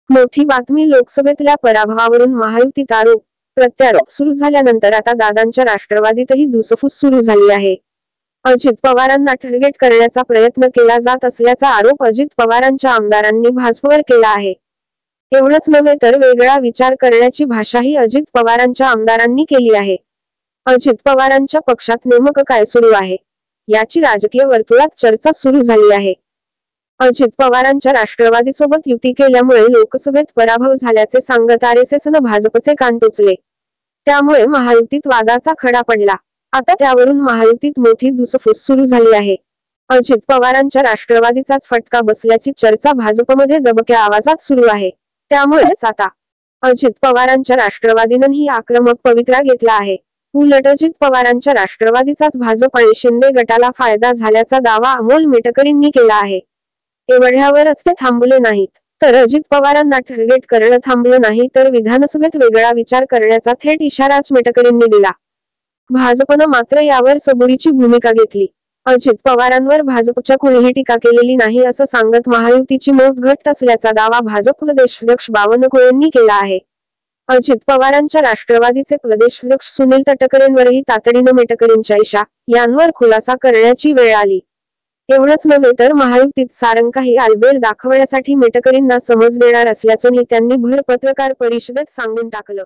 मोठी बातमी लोकसभेतल्या पराभवावरून महायुतीत आरोप प्रत्यारोप सुरू झाल्यानंतर आता दादांच्या राष्ट्रवादीतही धुसफूस सुरू झाली आहे. अजित पवारांना टार्गेट करण्याचा प्रयत्न केला जात असल्याचा आरोप अजित पवारांच्या आमदारांनी भाजपवर केला आहे. एवढंच नव्हे तर वेगळा विचार करण्याची भाषाही अजित पवारांच्या आमदारांनी केली आहे. अजित पवारांच्या पक्षात नेमकं काय सुरू आहे याची राजकीय वर्तुळात चर्चा सुरू झाली आहे. अजित पवारांच्या राष्ट्रवादीसोबत युती केल्यामुळे लोकसभेत पराभव झाल्याचे सांगत आरएसएसनं भाजपचे कान टोचले. त्यामुळे महायुतीत वादाचा खडा पडला. आता त्यावरून महायुतीत मोठी धुसफूस सुरू झाली आहे. अजित पवारांच्या राष्ट्रवादीचाच फटका बसल्याची चर्चा भाजपमध्ये दबक्या आवाजात सुरू आहे. त्यामुळेच आता अजित पवारांच्या राष्ट्रवादीनंही आक्रमक पवित्रा घेतला आहे. उलट अजित पवारांच्या राष्ट्रवादीचाच भाजप आणि शिंदे गटाला फायदा झाल्याचा दावा अमोल मेटकरींनी केला आहे. एवढ्यावरच ते थांबले नाहीत, तर अजित पवारांना टार्गेट करणं थांबलं नाही तर विधानसभेत वेगळा विचार करण्याचा थेट इशाराच मेटकरींनी दिला. भाजपनं मात्र यावर सबुरीची भूमिका घेतली. अजित पवारांवर भाजपच्या कुणीही टीका केलेली नाही असं सांगत महायुतीची मोठ घट्ट असल्याचा दावा भाजप प्रदेशाध्यक्ष बावनकुळेंनी केला आहे. अजित पवारांच्या राष्ट्रवादीचे प्रदेशाध्यक्ष सुनील तटकरेंवरही तातडीनं मेटकरींच्या यांवर खुलासा करण्याची वेळ आली. एवढंच नव्हे तर महायुतीत सारंग काही आलबेल दाखवण्यासाठी मेटकरींना समज देणार असल्याचंही त्यांनी भर पत्रकार परिषदेत सांगून टाकलं.